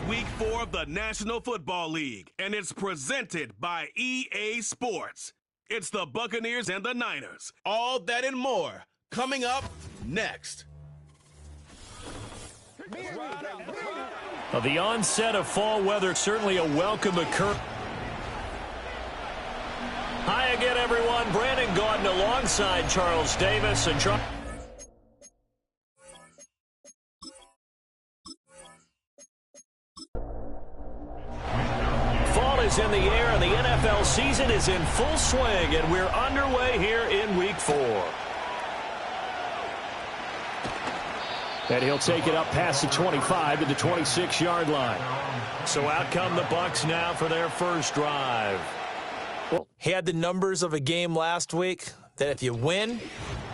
Week 4 of the National Football League, and it's presented by EA Sports. It's the Buccaneers and the Niners. All that and more coming up next. The onset of fall weather, certainly a welcome occurrence. Hi again, everyone. Brandon Gaudin alongside Charles Davis. And fall is in the air, and the NFL season is in full swing, and we're underway here in Week 4. And he'll take it up past the 25 to the 26-yard line. So out come the Bucs now for their first drive. Well, he had the numbers of a game last week that if you win,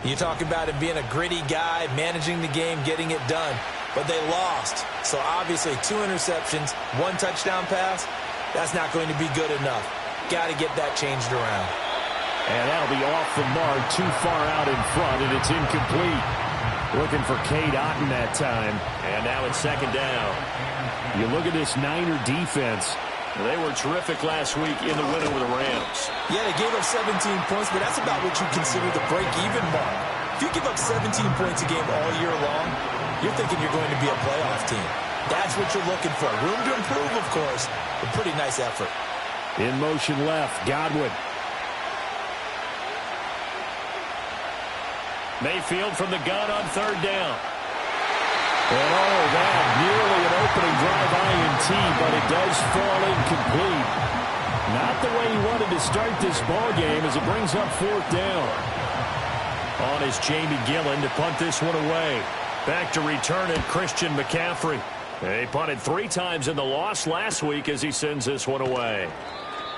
you talk about him being a gritty guy, managing the game, getting it done. But they lost. So obviously 2 interceptions, 1 touchdown pass, that's not going to be good enough. Got to get that changed around. And that'll be off the mark, too far out in front, and it's incomplete. Looking for Cade Otton that time. And now it's second down. You look at this Niner defense. They were terrific last week in the win over the Rams. Yeah, they gave up 17 points, but that's about what you consider the break-even mark. If you give up 17 points a game all year long, you're thinking you're going to be a playoff team. That's what you're looking for. Room to improve, of course, but pretty nice effort. In motion left, Godwin. Mayfield from the gun on third down. And oh, that nearly an opening drive INT, but it does fall incomplete. Not the way he wanted to start this ball game as it brings up fourth down. On is Jamie Gillen to punt this one away. Back to return it, Christian McCaffrey. He punted 3 times in the loss last week as he sends this one away.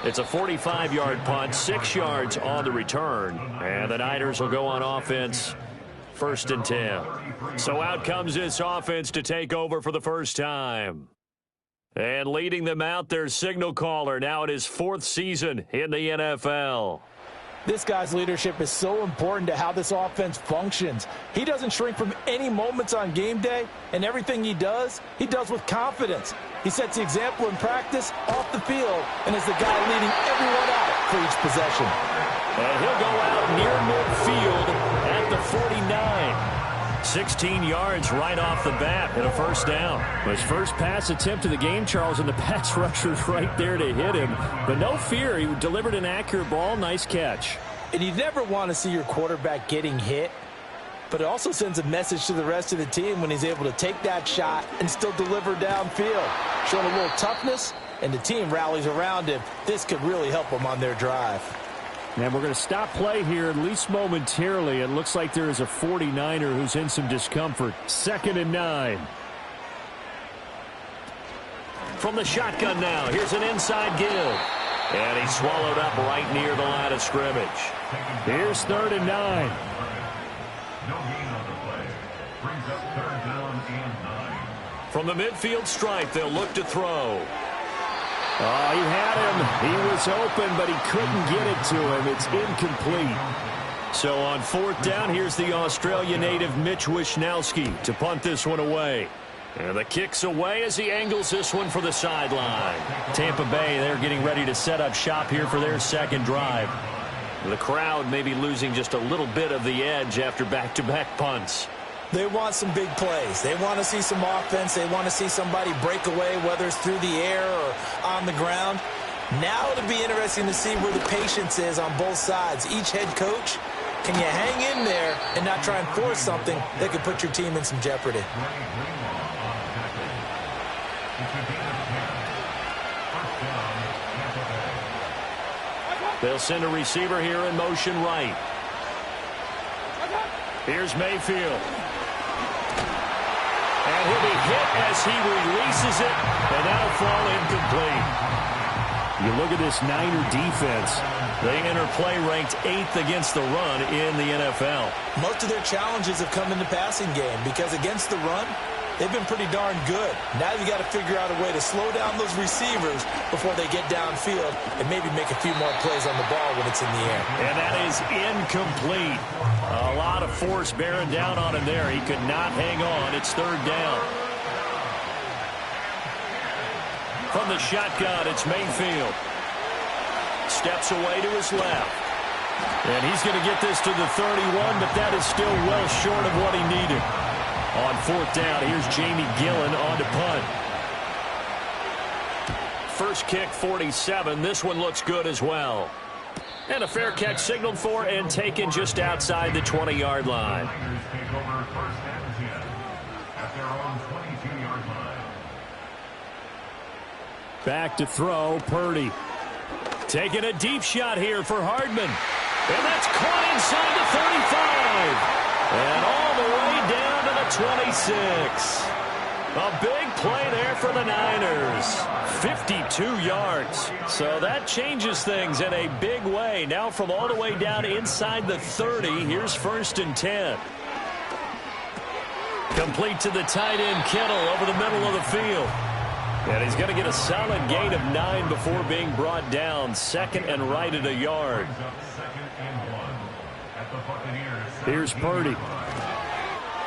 It's a 45-yard punt, 6 yards on the return. And the Niners will go on offense, 1st and 10. So out comes this offense to take over for the first time. And leading them out, their signal caller, now in his 4th season in the NFL. This guy's leadership is so important to how this offense functions. He doesn't shrink from any moments on game day, and everything he does with confidence. He sets the example in practice, off the field, and is the guy leading everyone out for each possession. And he'll go out near midfield at the 49. 16 yards right off the bat and a first down. His first pass attempt of the game, Charles, and the pass rusher's right there to hit him. But no fear, he delivered an accurate ball. Nice catch. And you never want to see your quarterback getting hit, but it also sends a message to the rest of the team when he's able to take that shot and still deliver downfield. Showing a little toughness, and the team rallies around him. This could really help them on their drive. And we're going to stop play here, at least momentarily. It looks like there is a 49er who's in some discomfort. 2nd and 9. From the shotgun now, here's an inside give. And he's swallowed up right near the line of scrimmage. Here's 3rd and 9. From the midfield stripe, they'll look to throw. Oh, he had him. He was open, but he couldn't get it to him. It's incomplete. So on 4th down, here's the Australia native Mitch Wishnowsky to punt this one away. And the kick's away as he angles this one for the sideline. Tampa Bay, they're getting ready to set up shop here for their second drive. The crowd may be losing just a little bit of the edge after back-to-back punts. They want some big plays. They want to see some offense. They want to see somebody break away, whether it's through the air or on the ground. Now it'll be interesting to see where the patience is on both sides. Each head coach, can you hang in there and not try and force something that could put your team in some jeopardy? They'll send a receiver here in motion right. Here's Mayfield. And he'll be hit as he releases it, and that'll fall incomplete. You look at this Niner defense. They enter play ranked 8th against the run in the NFL. Most of their challenges have come in the passing game because against the run, they've been pretty darn good. Now you got to figure out a way to slow down those receivers before they get downfield and maybe make a few more plays on the ball when it's in the air. And that is incomplete. A lot of force bearing down on him there. He could not hang on. It's 3rd down. From the shotgun, it's Mayfield. Steps away to his left. And he's going to get this to the 31, but that is still well short of what he needed. On fourth down, here's Jamie Gillen on to punt. First kick, 47. This one looks good as well. And a fair catch signaled for and taken just outside the 20-yard line. Back to throw, Purdy. Taking a deep shot here for Hardman. And that's caught inside the 35. And all the way down to the 26. A big play there for the Niners. 52 yards. So that changes things in a big way. Now from all the way down inside the 30, here's 1st and 10. Complete to the tight end, Kittle, over the middle of the field. And he's going to get a solid gain of 9 before being brought down. Second and right at a yard. Here's Purdy.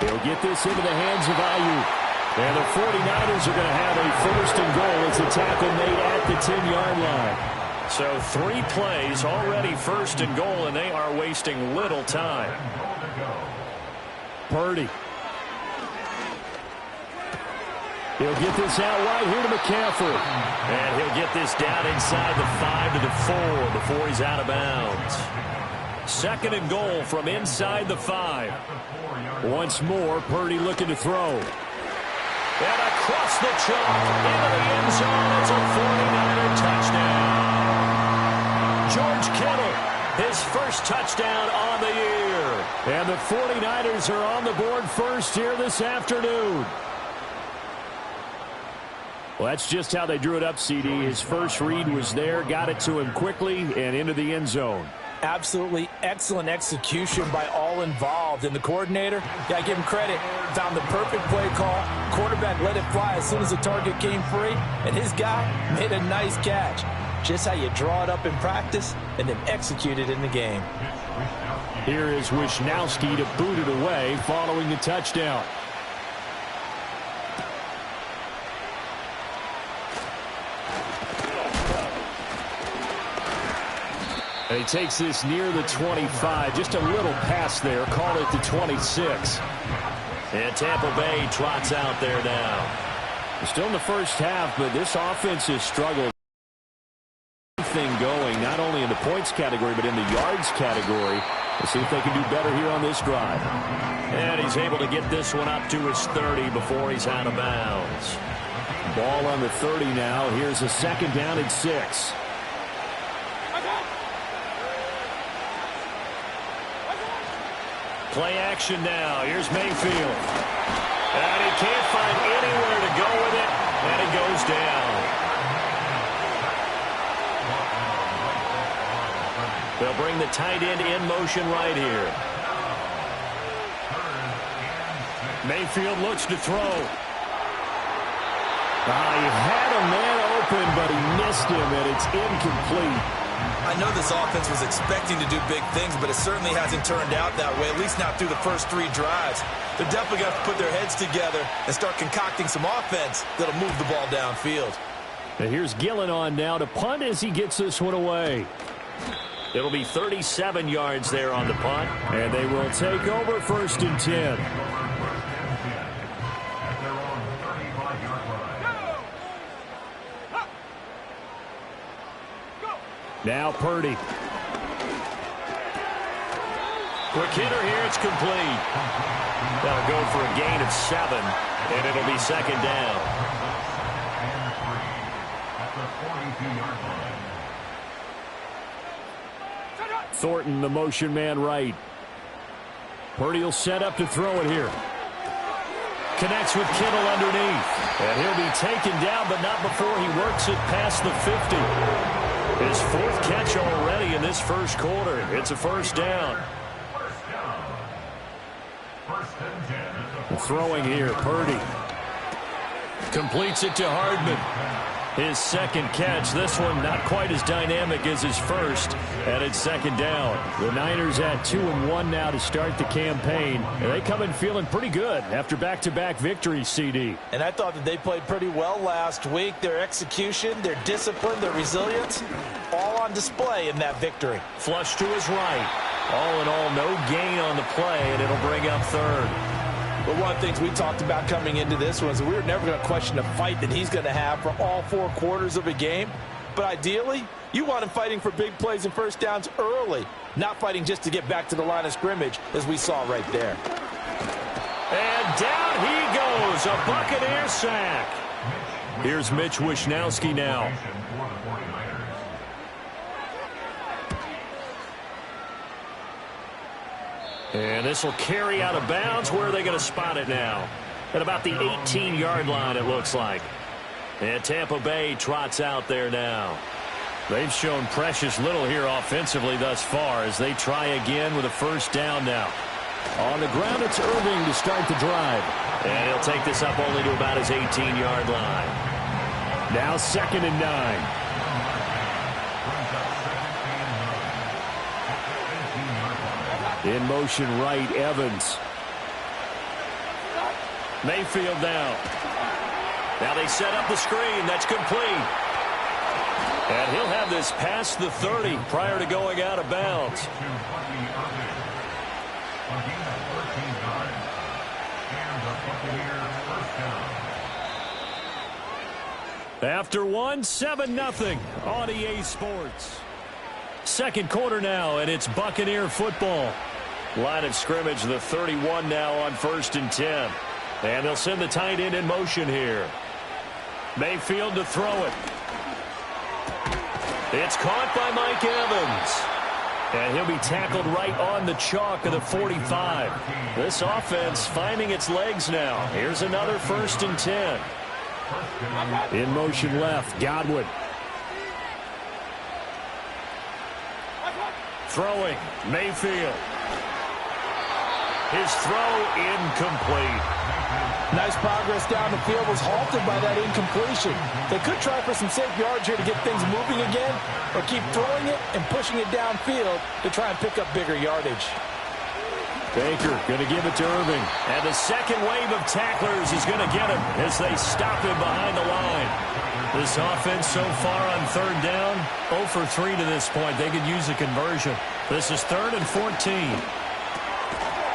He'll get this into the hands of Ayuk. And the 49ers are going to have a 1st and goal as the tackle made at the 10-yard line. So 3 plays already 1st and goal, and they are wasting little time. Purdy. He'll get this out wide here to McCaffrey. And he'll get this down inside the 5 to the 4 before he's out of bounds. 2nd and goal from inside the 5. Once more, Purdy looking to throw. And across the chalk into the end zone. It's a 49er touchdown. George Kittle, his first touchdown on the year. And the 49ers are on the board first here this afternoon. Well, that's just how they drew it up, CD. His first read was there, got it to him quickly, and into the end zone. Absolutely excellent execution by all involved. And the coordinator, got to give him credit, found the perfect play call. Quarterback let it fly as soon as the target came free, and his guy made a nice catch. Just how you draw it up in practice and then execute it in the game. Here is Wisnowski to boot it away following the touchdown. And he takes this near the 25. Just a little pass there. Call it the 26. And Tampa Bay trots out there now. Still in the first half, but this offense has struggled. Thing going, not only in the points category, but in the yards category. We'll see if they can do better here on this drive. And he's able to get this one up to his 30 before he's out of bounds. Ball on the 30 now. Here's a 2nd down and 6. Play action now. Here's Mayfield. And he can't find anywhere to go with it. And he goes down. They'll bring the tight end in motion right here. Mayfield looks to throw. He had a man open, but he missed him, and it's incomplete. I know this offense was expecting to do big things, but it certainly hasn't turned out that way, at least not through the first 3 drives. They're definitely going to put their heads together and start concocting some offense that'll move the ball downfield. And here's Gillen on now to punt as he gets this one away. It'll be 37 yards there on the punt, and they will take over 1st and 10. Now Purdy. Quick hitter here, it's complete. That'll go for a gain of 7, and it'll be 2nd down. Thornton, the motion man right. Purdy will set up to throw it here. Connects with Kittle underneath. And he'll be taken down, but not before he works it past the 50. His 4th catch already in this first quarter. It's a 1st down. Throwing here, Purdy. Completes it to Hardman. His second catch. This one not quite as dynamic as his first. And it's second down. The Niners at 2-1 now to start the campaign. And they come in feeling pretty good after back-to-back victories, CD. And I thought that they played pretty well last week. Their execution, their discipline, their resilience, all on display in that victory. Flush to his right. All in all, no gain on the play, and it'll bring up third. But one of the things we talked about coming into this was we were never going to question the fight that he's going to have for all 4 quarters of a game. But ideally, you want him fighting for big plays and first downs early, not fighting just to get back to the line of scrimmage, as we saw right there. And down he goes, a Buccaneer sack. Here's Mitch Wishnowsky now. And this will carry out of bounds. Where are they going to spot it now? At about the 18-yard line, it looks like. And Tampa Bay trots out there now. They've shown precious little here offensively thus far as they try again with a first down now. On the ground, it's Irving to start the drive. And he'll take this up only to about his 18-yard line. Now 2nd and 9. In motion right, Evans. Mayfield now. Now they set up the screen. That's complete. And he'll have this past the 30 prior to going out of bounds. After 7-0 on EA Sports. Second quarter now, and it's Buccaneer football. Line of scrimmage, the 31 now on 1st and 10. And they'll send the tight end in motion here. Mayfield to throw it. It's caught by Mike Evans. And he'll be tackled right on the chalk of the 45. This offense finding its legs now. Here's another 1st and 10. In motion left, Godwin. Throwing, Mayfield. His throw incomplete. Nice progress down the field, was halted by that incompletion. They could try for some safe yards here to get things moving again, or keep throwing it and pushing it downfield to try and pick up bigger yardage. Baker going to give it to Irving. And the second wave of tacklers is going to get him as they stop him behind the line. This offense so far on 3rd down, 0 for 3 to this point. They could use a conversion. This is 3rd and 14.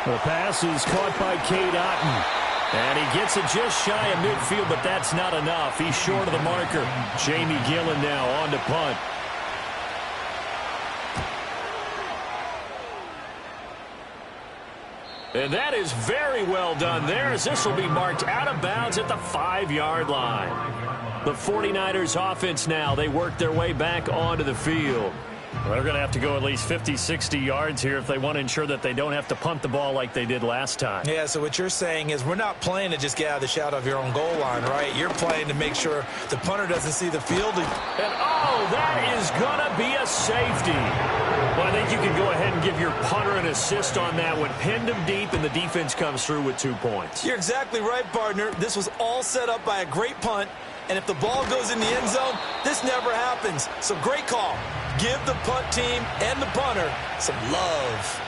The pass is caught by Cade Otton. And he gets it just shy of midfield, but that's not enough. He's short of the marker. Jamie Gillen now on to punt. And that is very well done there, as this will be marked out of bounds at the 5-yard line. The 49ers offense now, they work their way back onto the field. They're going to have to go at least 50, 60 yards here if they want to ensure that they don't have to punt the ball like they did last time. Yeah, so what you're saying is we're not playing to just get out of the shadow of your own goal line, right? You're playing to make sure the punter doesn't see the field. And oh, that is going to be a safety. Well, I think you can go ahead and give your punter an assist on that one. Pinned him deep, and the defense comes through with 2 points. You're exactly right, partner. This was all set up by a great punt. And if the ball goes in the end zone, this never happens. So great call. Give the punt team and the punter some love.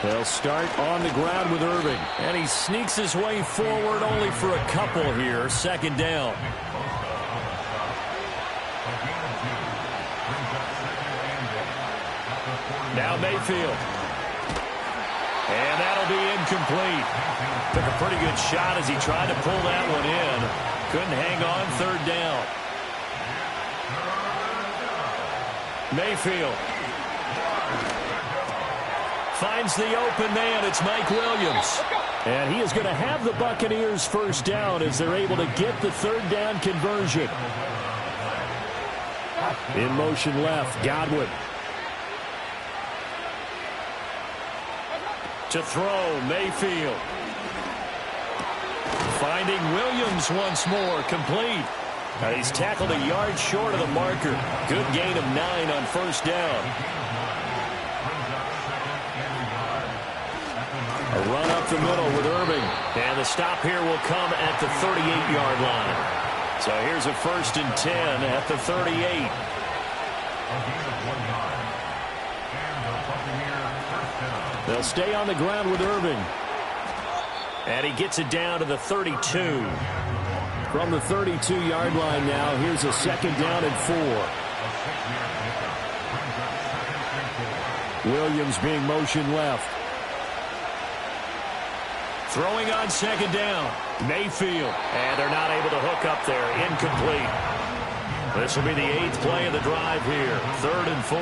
They'll start on the ground with Irving. And he sneaks his way forward only for a couple here. 2nd down. Now Mayfield. And that'll be incomplete. Took a pretty good shot as he tried to pull that one in. Couldn't hang on. 3rd down. Mayfield finds the open man. It's Mike Williams. And he is going to have the Buccaneers first down as they're able to get the 3rd down conversion. In motion left, Godwin. To throw, Mayfield. Finding Williams once more, complete. He's tackled a yard short of the marker. Good gain of 9 on 1st down. A run up the middle with Irving. And the stop here will come at the 38-yard line. So here's a 1st and 10 at the 38. They'll stay on the ground with Irving. And he gets it down to the 32. From the 32-yard line now, here's a 2nd down and 4. Williams being motion left. Throwing on 2nd down. Mayfield. And they're not able to hook up there. Incomplete. This will be the 8th play of the drive here. 3rd and 4.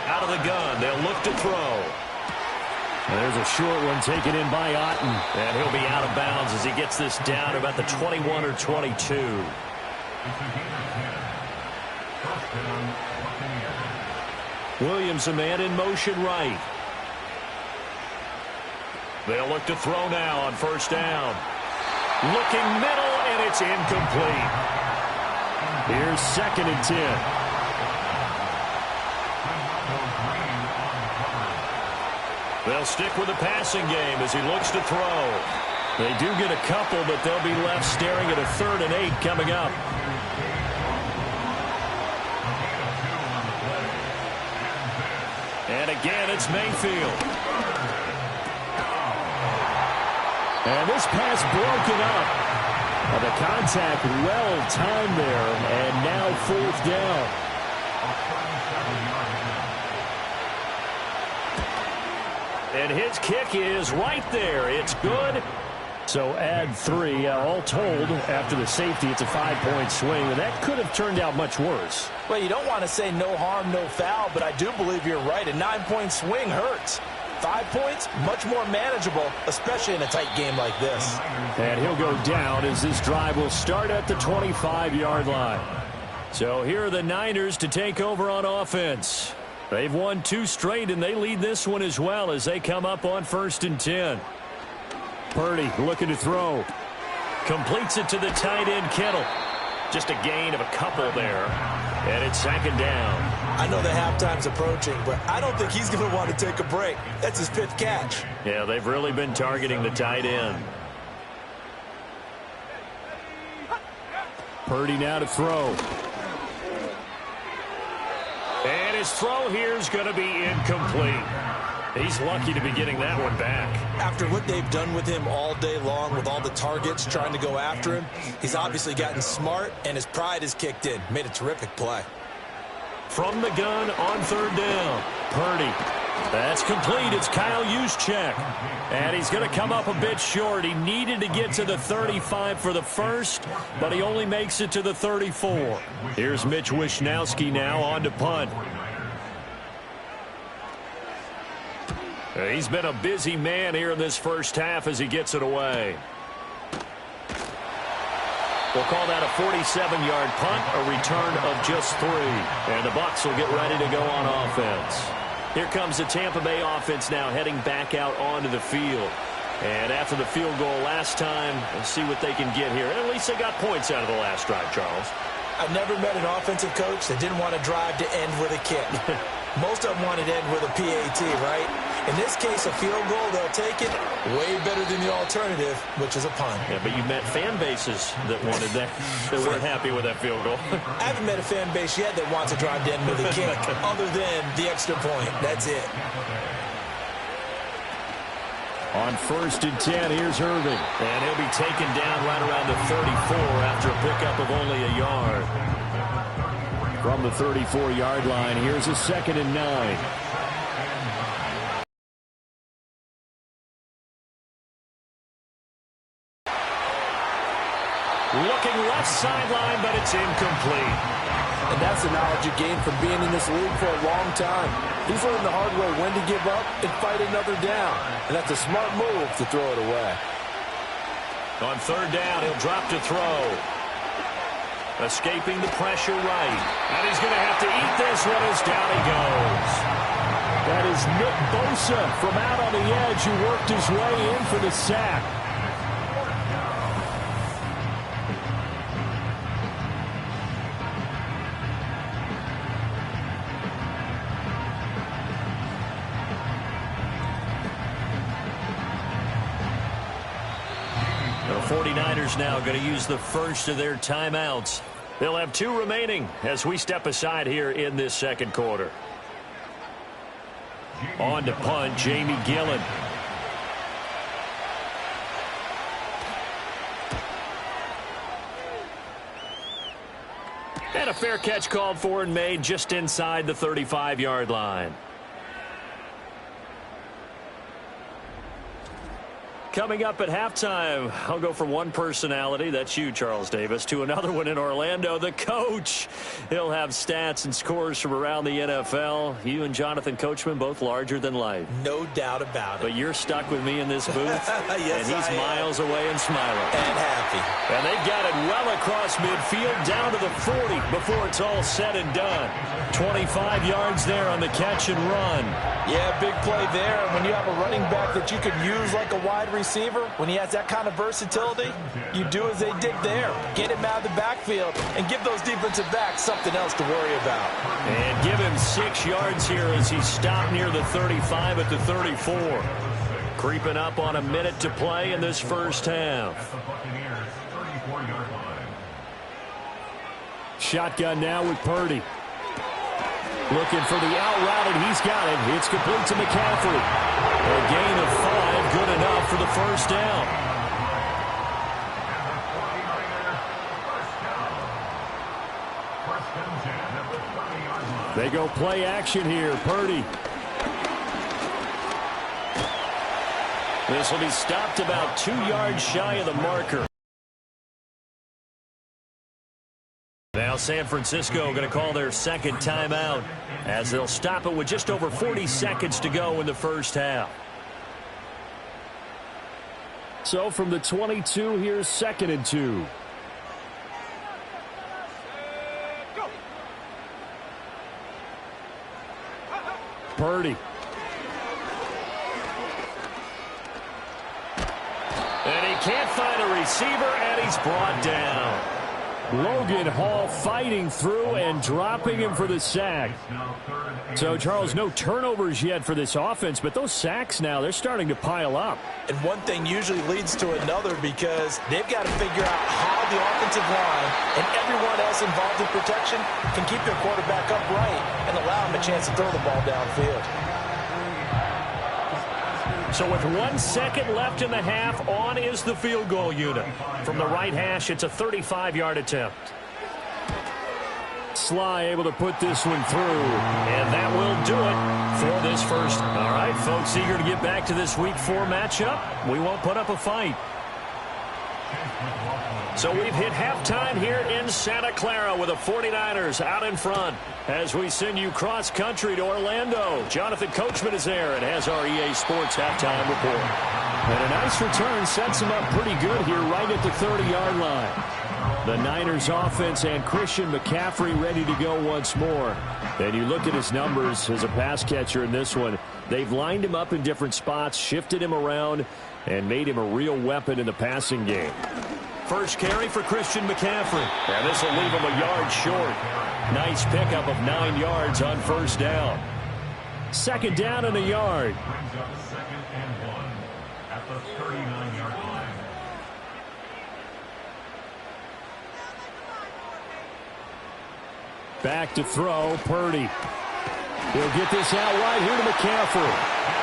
Out of the gun. They'll look to throw. There's a short one taken in by Otten. And he'll be out of bounds as he gets this down to about the 21 or 22. Williams, a man in motion right. They'll look to throw now on 1st down. Looking middle, and it's incomplete. Here's 2nd and 10. They'll stick with the passing game as he looks to throw. They do get a couple, but they'll be left staring at a 3rd and 8 coming up. And again, it's Mayfield. And this pass broken up. The contact well timed there, and now 4th down. And his kick is right there. It's good. So add 3. All told, after the safety, it's a 5-point swing. And that could have turned out much worse. Well, you don't want to say no harm, no foul, but I do believe you're right. A 9-point swing hurts. 5 points, much more manageable, especially in a tight game like this. And he'll go down as this drive will start at the 25-yard line. So here are the Niners to take over on offense. They've won 2 straight, and they lead this one as well as they come up on 1st and 10. Purdy looking to throw. Completes it to the tight end, Kittle. Just a gain of a couple there. And it's 2nd down. I know the halftime's approaching, but I don't think he's going to want to take a break. That's his 5th catch. Yeah, they've really been targeting the tight end. Purdy now to throw. And his throw here is going to be incomplete. He's lucky to be getting that one back. After what they've done with him all day long with all the targets trying to go after him, he's obviously gotten smart, and his pride has kicked in. Made a terrific play. From the gun on 3rd down. Purdy. That's complete. It's Kyle Juszczyk. And he's going to come up a bit short. He needed to get to the 35 for the first, but he only makes it to the 34. Here's Mitch Wishnowsky now on to punt. He's been a busy man here in this first half as he gets it away. We'll call that a 47-yard punt, a return of just 3. And the Bucs will get ready to go on offense. Here comes the Tampa Bay offense now heading back out onto the field. And after the field goal last time, we'll see what they can get here. At least they got points out of the last drive, Charles. I've never met an offensive coach that didn't want to drive to end with a kick. Most of them wanted to end with a PAT, right? In this case, a field goal, they'll take it. Way better than the alternative, which is a punt. Yeah, but you met fan bases that wanted that. They weren't happy with that field goal. I haven't met a fan base yet that wants to drive to end with a kick, other than the extra point. That's it. On 1st and 10, here's Irving. And he'll be taken down right around the 34 after a pickup of only a yard. From the 34-yard line, here's a 2nd and 9. Looking left sideline, but it's incomplete. And that's the knowledge you gain from being in this league for a long time. He's learned the hard way when to give up and fight another down. And that's a smart move to throw it away. On 3rd down, he'll drop to throw. Escaping the pressure right. And he's going to have to eat this one as down he goes. That is Nick Bosa from out on the edge who worked his way in for the sack. 49ers now going to use the first of their timeouts. They'll have 2 remaining as we step aside here in this second quarter. On to punt, Jamie Gillen. And a fair catch called for and made just inside the 35-yard line. Coming up at halftime, I'll go from one personality, that's you, Charles Davis, to another one in Orlando, the coach. He'll have stats and scores from around the NFL. You and Jonathan Coachman, both larger than life. No doubt about it. But you're stuck with me in this booth, yes, and he's miles away and smiling. And happy. And they've got it well across midfield, down to the 40 before it's all said and done. 25 yards there on the catch and run. Yeah, big play there. When you have a running back that you could use like a wide receiver, when he has that kind of versatility, you do as they did there. Get him out of the backfield and give those defensive backs something else to worry about. And give him 6 yards here as he stopped near the 35 at the 34. Creeping up on a minute to play in this first half. Shotgun now with Purdy. Looking for the out route, and he's got it. It's complete to McCaffrey. A gain of 5, good enough for the first down. They go play action here. Purdy. This will be stopped about 2 yards shy of the marker. Now San Francisco going to call their second timeout as they'll stop it with just over 40 seconds to go in the first half. So from the 22, here's 2nd and 2. Purdy. And he can't find a receiver, and he's brought down. Logan Hall fighting through and dropping him for the sack. So, Charles, no turnovers yet for this offense, but those sacks now, they're starting to pile up. And one thing usually leads to another because they've got to figure out how the offensive line and everyone else involved in protection can keep their quarterback upright and allow him a chance to throw the ball downfield. So with 1 second left in the half, on is the field goal unit. From the right hash, it's a 35-yard attempt. Sly able to put this one through, and that will do it for this first. All right, folks, eager to get back to this Week 4 matchup. We won't put up a fight. So we've hit halftime here in Santa Clara with the 49ers out in front. As we send you cross-country to Orlando, Jonathan Coachman is there and has our EA Sports halftime report. And a nice return sets him up pretty good here right at the 30-yard line. The Niners offense and Christian McCaffrey ready to go once more. And you look at his numbers as a pass catcher in this one. They've lined him up in different spots, shifted him around, and made him a real weapon in the passing game. First carry for Christian McCaffrey. And this will leave him a yard short. Nice pickup of 9 yards on first down. Second down and a yard. Back to throw, Purdy. He'll get this out right here to McCaffrey.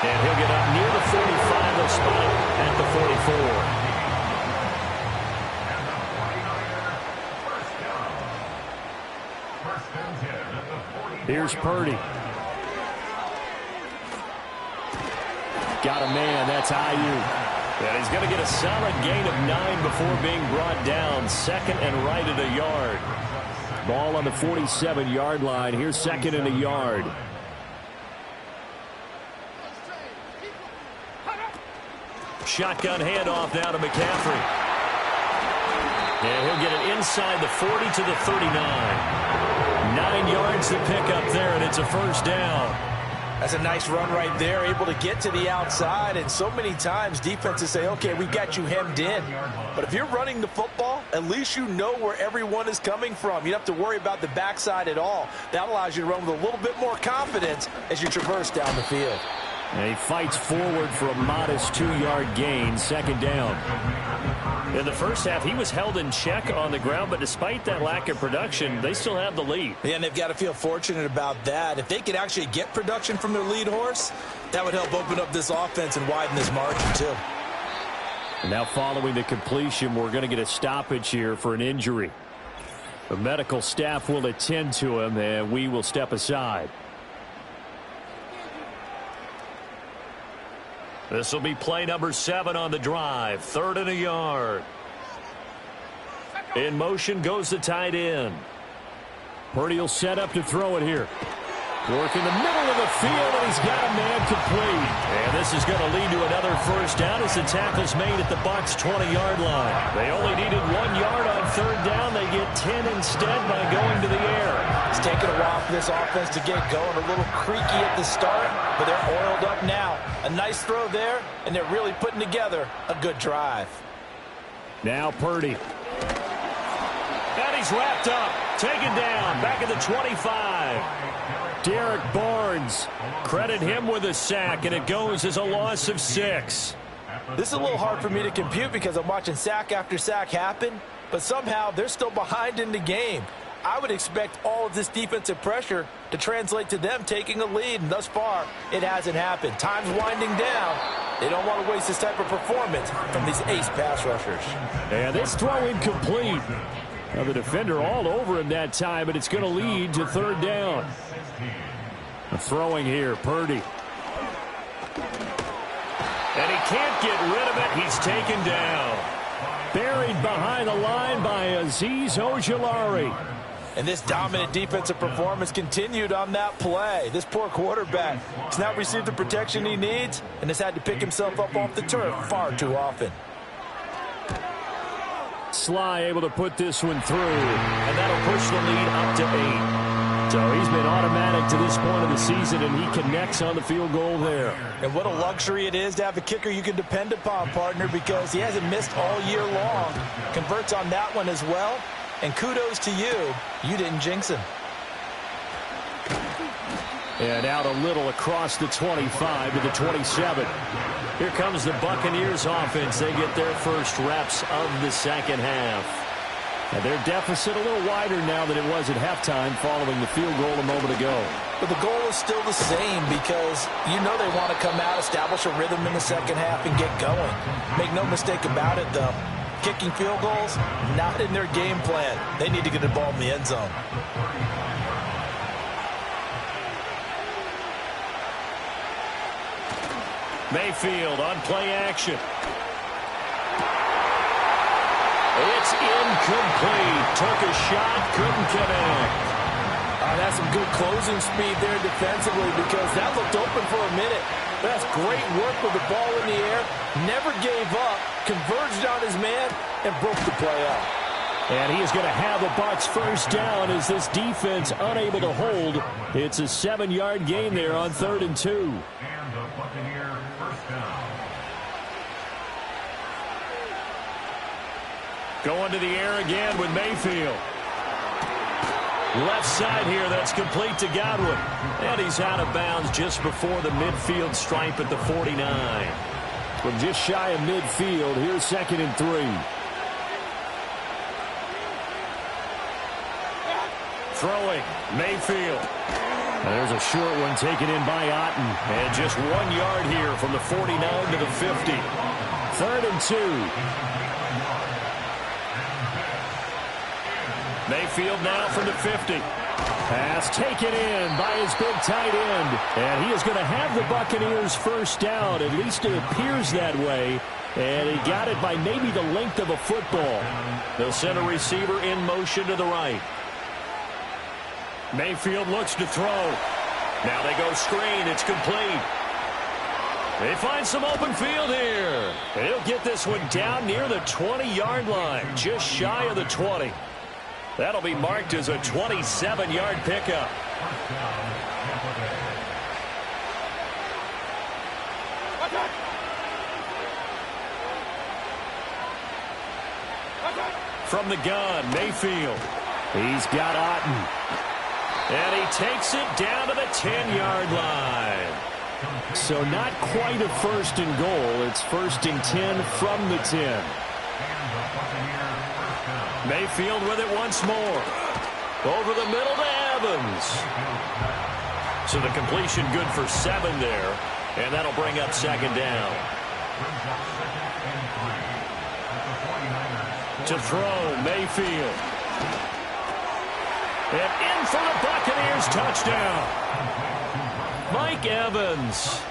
And he'll get up near the 45. They'll spot him at the 44. Here's Purdy. Got a man. That's Ayuk. And he's going to get a solid gain of 9 before being brought down. Second and right at a yard. Ball on the 47-yard line. Here's second and a yard. Shotgun handoff now to McCaffrey. And he'll get it inside the 40 to the 39. 9 yards to pick up there, and it's a first down. That's a nice run right there, able to get to the outside. And so many times defenses say, okay, we got you hemmed in. But if you're running the football, at least you know where everyone is coming from. You don't have to worry about the backside at all. That allows you to run with a little bit more confidence as you traverse down the field. And he fights forward for a modest 2-yard gain, second down. In the first half, he was held in check on the ground, but despite that lack of production, they still have the lead. Yeah, and they've got to feel fortunate about that. If they could actually get production from their lead horse, that would help open up this offense and widen this margin, too. And now following the completion, we're going to get a stoppage here for an injury. The medical staff will attend to him, and we will step aside. This will be play number 7 on the drive. 3rd and a yard. In motion goes the tight end. Purdy will set up to throw it here. Work in the middle of the field, and he's got a man complete. And this is going to lead to another first down as the tackle's made at the Bucs' 20-yard line. They only needed 1 yard on 3rd down. They get 10 instead by going to the air. It's taken a while for this offense to get going. A little creaky at the start, but they're oiled up now. A nice throw there, and they're really putting together a good drive. Now Purdy. And he's wrapped up. Taken down. Back at the 25. Derek Barnes. Credit him with a sack, and it goes as a loss of 6. This is a little hard for me to compute because I'm watching sack after sack happen, but somehow they're still behind in the game. I would expect all of this defensive pressure to translate to them taking a lead, and thus far, it hasn't happened. Time's winding down. They don't want to waste this type of performance from these ace pass rushers. And this throw incomplete. Now the defender all over him that time, but it's going to lead to 3rd down. Throwing here, Purdy. And he can't get rid of it. He's taken down. Buried behind the line by Azeez Ojulari. And this dominant defensive performance continued on that play. This poor quarterback has not received the protection he needs and has had to pick himself up off the turf far too often. Sly able to put this one through. And that'll push the lead up to 8. So he's been automatic to this point of the season, and he connects on the field goal there. And what a luxury it is to have a kicker you can depend upon, partner, because he hasn't missed all year long. Converts on that one as well. And kudos to you. You didn't jinx him. And out a little across the 25 to the 27. Here comes the Buccaneers offense. They get their first reps of the second half. And their deficit a little wider now than it was at halftime following the field goal a moment ago. But the goal is still the same because you know they want to come out, establish a rhythm in the second half, and get going. Make no mistake about it, though. Kicking field goals, not in their game plan. They need to get the ball in the end zone. Mayfield on play action. It's incomplete. Took a shot, couldn't connect. That's some good closing speed there defensively because that looked open for a minute. That's great work with the ball in the air. Never gave up, converged on his man, and broke the play up. And he is going to have the Bucs first down as this defense unable to hold. It's a 7-yard gain there on 3rd and 2. Going to the air again with Mayfield. Left side here, that's complete to Godwin. And he's out of bounds just before the midfield stripe at the 49. From just shy of midfield, here's 2nd and 3. Throwing, Mayfield. There's a short one taken in by Otten. And just 1 yard here from the 49 to the 50. 3rd and 2. Mayfield now from the 50. Pass taken in by his big tight end. And he is going to have the Buccaneers first down. At least it appears that way. And he got it by maybe the length of a football. They'll send a receiver in motion to the right. Mayfield looks to throw. Now they go screen. It's complete. They find some open field here. And he'll get this one down near the 20-yard line. Just shy of the 20. That'll be marked as a 27-yard pickup. From the gun, Mayfield. He's got Otten. And he takes it down to the 10-yard line. So not quite a first and goal. It's first and 10 from the 10. Mayfield with it once more. Over the middle to Evans. So the completion good for 7 there. And that'll bring up second down. To throw, Mayfield. And in for the Buccaneers touchdown. Mike Evans,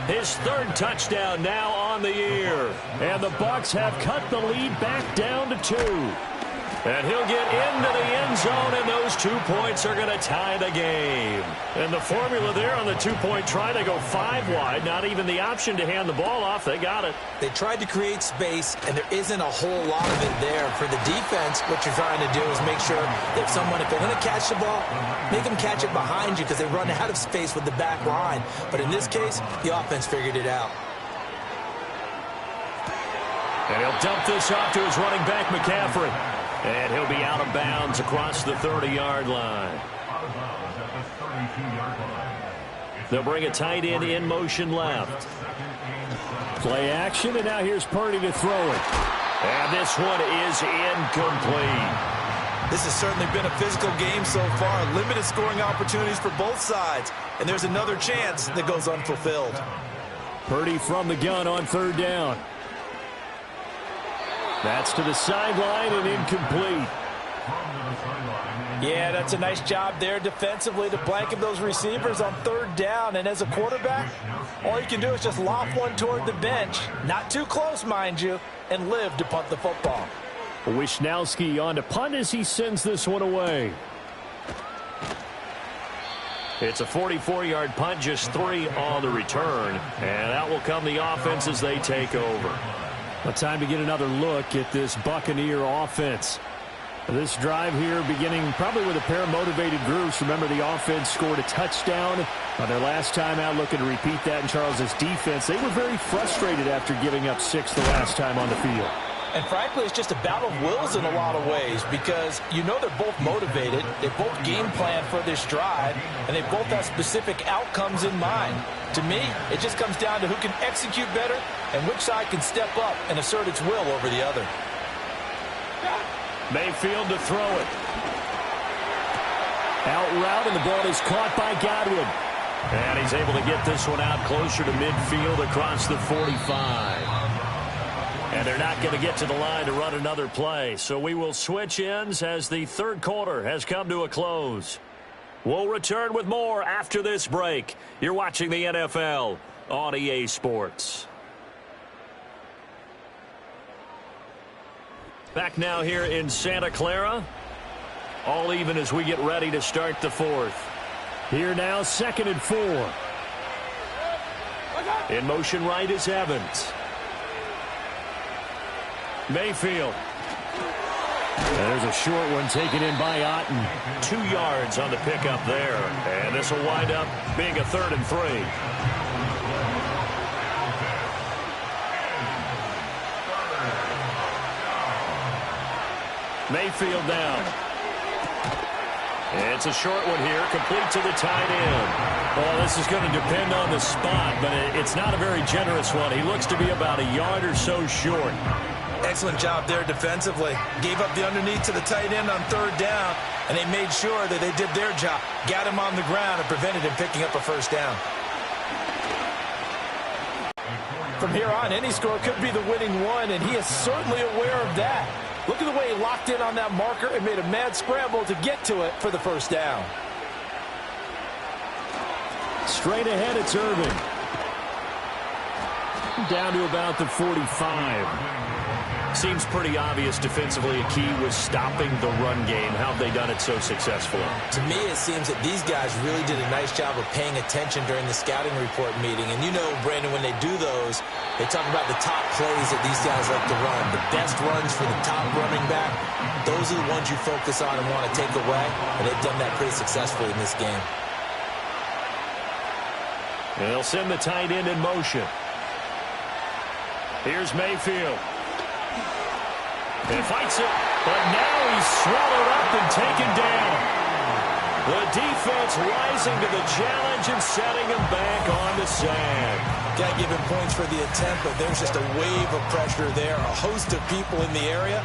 his 3rd touchdown now on the year. And the Bucs have cut the lead back down to 2. And he'll get into the end zone, and those 2 points are going to tie the game. And the formula there on the 2-point try, they go 5 wide, not even the option to hand the ball off. They got it. They tried to create space, and there isn't a whole lot of it there. For the defense, what you're trying to do is make sure that if they're going to catch the ball, make them catch it behind you because they run out of space with the back line. But in this case, the offense figured it out. And he'll dump this off to his running back, McCaffrey. And he'll be out of bounds across the 30-yard line. They'll bring a tight end in motion left. Play action, and now here's Purdy to throw it. And this one is incomplete. This has certainly been a physical game so far. Limited scoring opportunities for both sides. And there's another chance that goes unfulfilled. Purdy from the gun on 3rd down. That's to the sideline and incomplete. Yeah, that's a nice job there defensively to blanket those receivers on 3rd down. And as a quarterback, all you can do is just loft one toward the bench. Not too close, mind you, and live to punt the football. Wisnowski on to punt as he sends this one away. It's a 44-yard punt, just 3 on the return. And out will come the offense as they take over. Well, time to get another look at this Buccaneer offense. This drive here beginning probably with a pair of motivated groups. Remember, the offense scored a touchdown on their last time out, looking to repeat that in Charles's defense. They were very frustrated after giving up 6 the last time on the field. And frankly, it's just a battle of wills in a lot of ways because you know they're both motivated, they both game plan for this drive, and they both have specific outcomes in mind. To me, it just comes down to who can execute better and which side can step up and assert its will over the other. Mayfield to throw it. Out route, and the ball is caught by Godwin. And he's able to get this one out closer to midfield across the 45. And they're not going to get to the line to run another play. So we will switch ends as the 3rd quarter has come to a close. We'll return with more after this break. You're watching the NFL on EA Sports. Back now here in Santa Clara. All even as we get ready to start the 4th. Here now, 2nd and 4. In motion right is Evans. Mayfield. There's a short one taken in by Otten. 2 yards on the pickup there. And this will wind up being a 3rd and 3. Mayfield down. It's a short one here, complete to the tight end. Well, this is going to depend on the spot, but it's not a very generous one. He looks to be about a yard or so short. Excellent job there defensively. Gave up the underneath to the tight end on 3rd down, and they made sure that they did their job. Got him on the ground and prevented him picking up a 1st down. From here on, any score could be the winning one, and he is certainly aware of that. Look at the way he locked in on that marker and made a mad scramble to get to it for the 1st down. Straight ahead, it's Irvin. Down to about the 45. Seems pretty obvious defensively a key was stopping the run game. How have they done it so successfully? To me, it seems that these guys really did a nice job of paying attention during the scouting report meeting. And you know, Brandon, when they do those, they talk about the top plays that these guys like to run. The best runs for the top running back, those are the ones you focus on and want to take away. And they've done that pretty successfully in this game. And they'll send the tight end in motion. Here's Mayfield. And fights it, but now he's swallowed up and taken down. The defense rising to the challenge and setting him back on the sand. Got to give him points for the attempt, but there's just a wave of pressure there. A host of people in the area.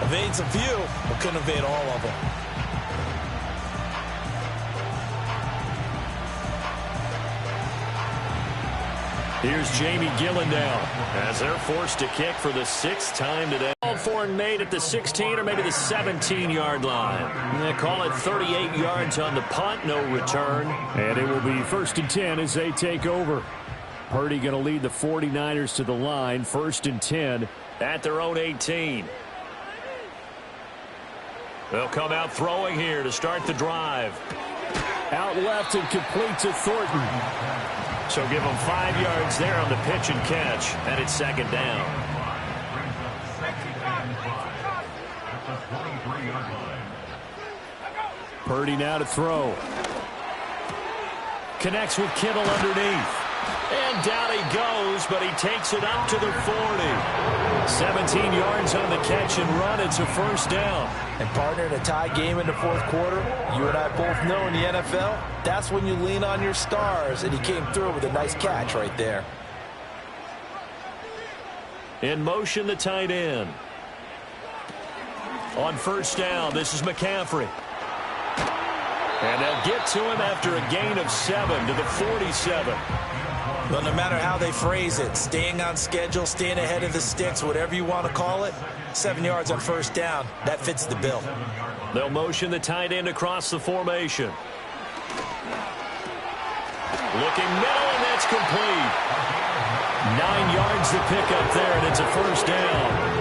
Evades a few, but couldn't evade all of them. Here's Jamie Gillendown as they're forced to kick for the 6th time today. Called for and made at the 16 or maybe the 17-yard line. And they call it 38 yards on the punt, no return. And it will be 1st and 10 as they take over. Purdy going to lead the 49ers to the line, 1st and 10. At their own 18. They'll come out throwing here to start the drive. Out left and complete to Thornton. So give them 5 yards there on the pitch and catch, and it's 2nd down. Purdy now to throw. Connects with Kittle underneath. And down he goes, but he takes it up to the 40. 17 yards on the catch and run. It's a 1st down. And partner, in a tie game in the 4th quarter, you and I both know in the NFL, that's when you lean on your stars, and he came through with a nice catch right there. In motion, the tight end. On 1st down, this is McCaffrey. And they'll get to him after a gain of 7 to the 47. Well, no matter how they phrase it, staying on schedule, staying ahead of the sticks, whatever you want to call it, 7 yards on 1st down, that fits the bill. They'll motion the tight end across the formation. Looking middle, and that's complete. 9 yards to pick up there, and it's a 1st down.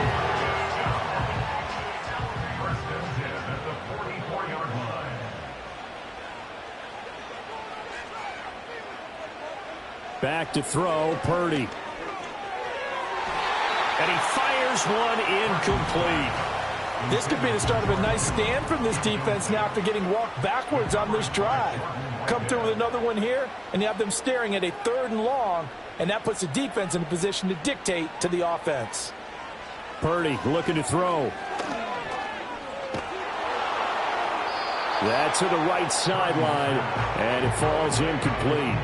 Back to throw, Purdy. And he fires one incomplete. This could be the start of a nice stand from this defense now after getting walked backwards on this drive. Come through with another one here, and you have them staring at a 3rd and long, and that puts the defense in a position to dictate to the offense. Purdy looking to throw. That's to the right sideline, and it falls incomplete.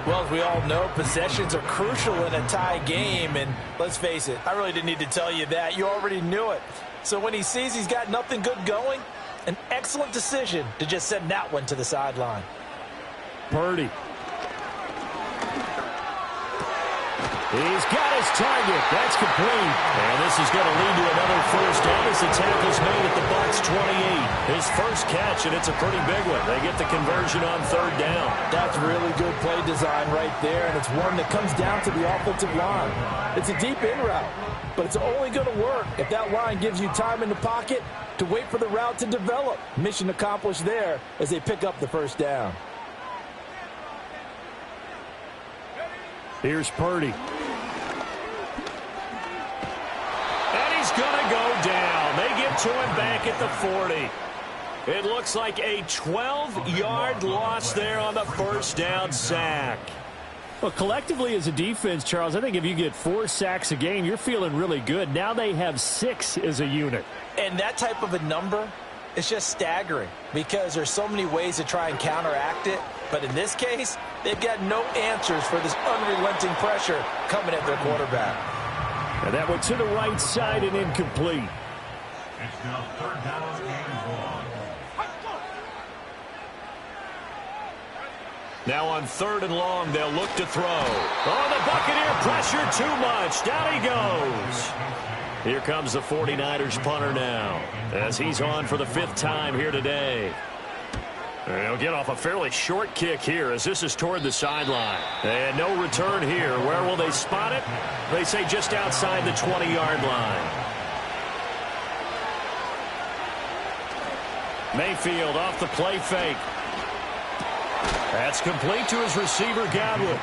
Well, as we all know, possessions are crucial in a tie game, and let's face it, I really didn't need to tell you that. You already knew it. So when he sees he's got nothing good going, an excellent decision to just send that one to the sideline. Purdy. He's got his target. That's complete. And this is going to lead to another 1st down as the tackle's made at the Bucs 28. His first catch, and it's a pretty big one. They get the conversion on 3rd down. That's really good play design right there, and it's one that comes down to the offensive line. It's a deep in route, but it's only going to work if that line gives you time in the pocket to wait for the route to develop. Mission accomplished there as they pick up the 1st down. Here's Purdy. And he's going to go down. They get to him back at the 40. It looks like a 12-yard loss there on the 1st down sack. Well, collectively as a defense, Charles, I think if you get 4 sacks a game, you're feeling really good. Now they have 6 as a unit. And that type of a number is just staggering because there's so many ways to try and counteract it. But in this case, they've got no answers for this unrelenting pressure coming at their quarterback. And that went to the right side and incomplete. It's now 3rd down and 1. Now on 3rd and long, they'll look to throw. Oh, the Buccaneer pressure too much. Down he goes. Here comes the 49ers punter now as he's on for the 5th time here today. They'll get off a fairly short kick here as this is toward the sideline. And no return here. Where will they spot it? They say just outside the 20-yard line. Mayfield off the play fake. That's complete to his receiver, Godwin.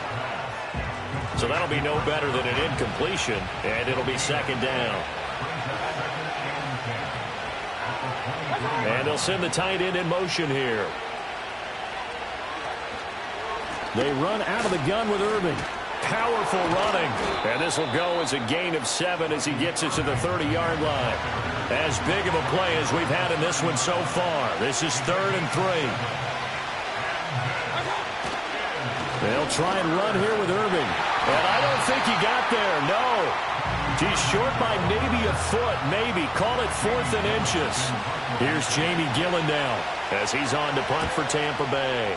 So that'll be no better than an incompletion, and it'll be 2nd down. And they'll send the tight end in motion here. They run out of the gun with Irving. Powerful running. And this will go as a gain of 7 as he gets it to the 30-yard line. As big of a play as we've had in this one so far. This is 3rd and 3. They'll try and run here with Irving. And I don't think he got there, no. He's short by maybe a foot, maybe. Call it 4th and inches. Here's Jamie Gillen now as he's on to punt for Tampa Bay.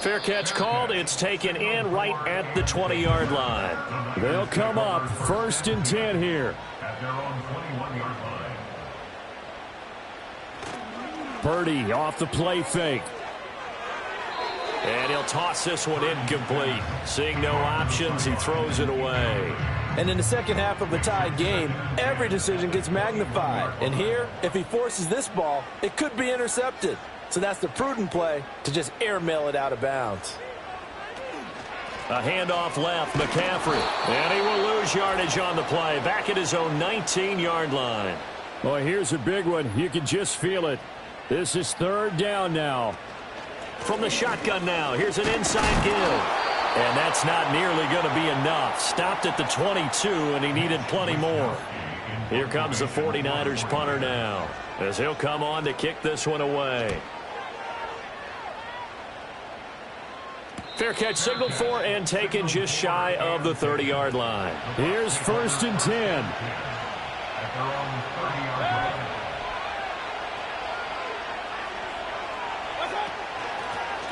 Fair catch called. It's taken in right at the 20-yard line. They'll come up 1st and 10 here. At their own 21-yard line. Purdy off the play fake. And he'll toss this one incomplete. Seeing no options, he throws it away. And in the second half of a tied game, every decision gets magnified. And here, if he forces this ball, it could be intercepted. So that's the prudent play to just airmail it out of bounds. A handoff left, McCaffrey. And he will lose yardage on the play. Back at his own 19-yard line. Well, here's a big one. You can just feel it. This is 3rd down now. From the shotgun now, here's an inside give. And that's not nearly going to be enough. Stopped at the 22, and he needed plenty more. Here comes the 49ers punter now, as he'll come on to kick this one away. Fair catch signaled for and taken just shy of the 30-yard line. Here's 1st and 10. At their own 30-yard line.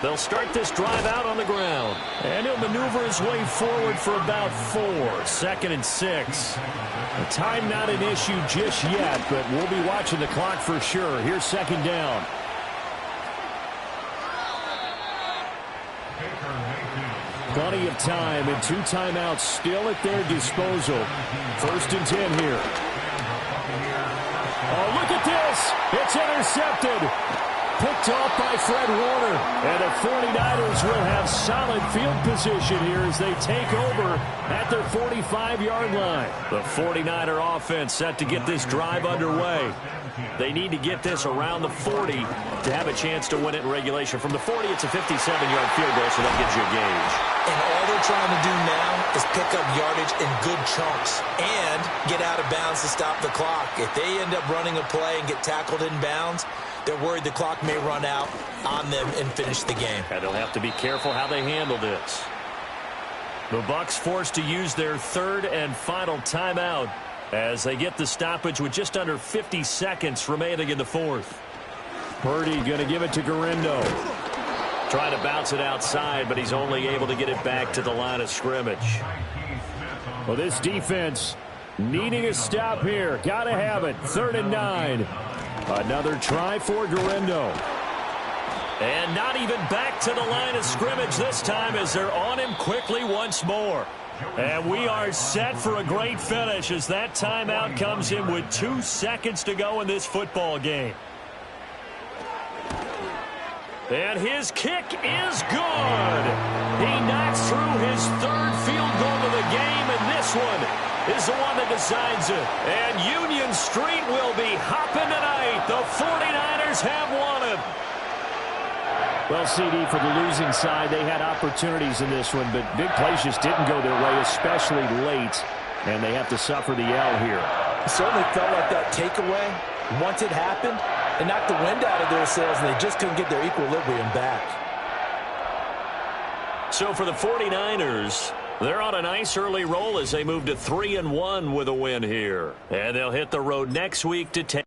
They'll start this drive out on the ground. And he'll maneuver his way forward for about 4. 2nd and 6. The time not an issue just yet, but we'll be watching the clock for sure. Here's 2nd down. Plenty of time and 2 timeouts still at their disposal. 1st and 10 here. Oh, look at this. It's intercepted. Picked off by Fred Warner. And the 49ers will have solid field position here as they take over at their 45-yard line. The 49er offense set to get this drive underway. They need to get this around the 40 to have a chance to win it in regulation. From the 40, it's a 57-yard field goal, so that gives you a gauge. And all they're trying to do now is pick up yardage in good chunks and get out of bounds to stop the clock. If they end up running a play and get tackled in bounds, they're worried the clock may run out on them and finish the game. And they'll have to be careful how they handle this. The Bucs forced to use their 3rd and final timeout as they get the stoppage with just under 50 seconds remaining in the 4th. Purdy going to give it to Garindo. Trying to bounce it outside, but he's only able to get it back to the line of scrimmage. Well, this defense needing a stop here. Got to have it. 3rd and 9. Another try for Garindo. And not even back to the line of scrimmage this time as they're on him quickly once more. And we are set for a great finish as that timeout comes in with 2 seconds to go in this football game. And his kick is good. He knocks through his 3rd field goal of the game, and this one is the one that decides it. And Union Street will be hopping tonight. The 49ers have won it. Well, CD, for the losing side, they had opportunities in this one, but big plays just didn't go their way, especially late, and they have to suffer the L here. It certainly felt like that takeaway, once it happened, it knocked the wind out of their sails, and they just couldn't get their equilibrium back. So for the 49ers, they're on a nice early roll as they move to 3-1 with a win here. And they'll hit the road next week to take.